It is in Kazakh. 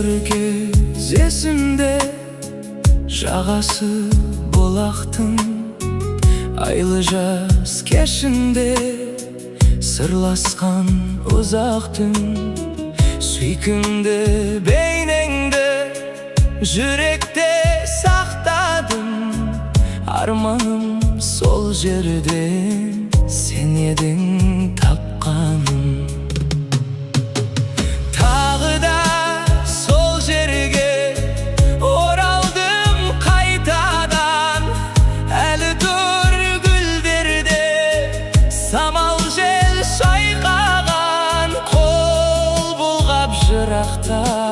bir kezesimde Жағасы болақтың Айлы жаз кешінде Сырласқан ұзақ түн Сүйкімді бейнеңді Жүректе сақтадым Арманым сол жерден Сен едің тапқаным Тағы да сол жерге оралдым қайтадан Әлі тұр гүлдерде самал жел шайқаған Қол бұлғап жырақта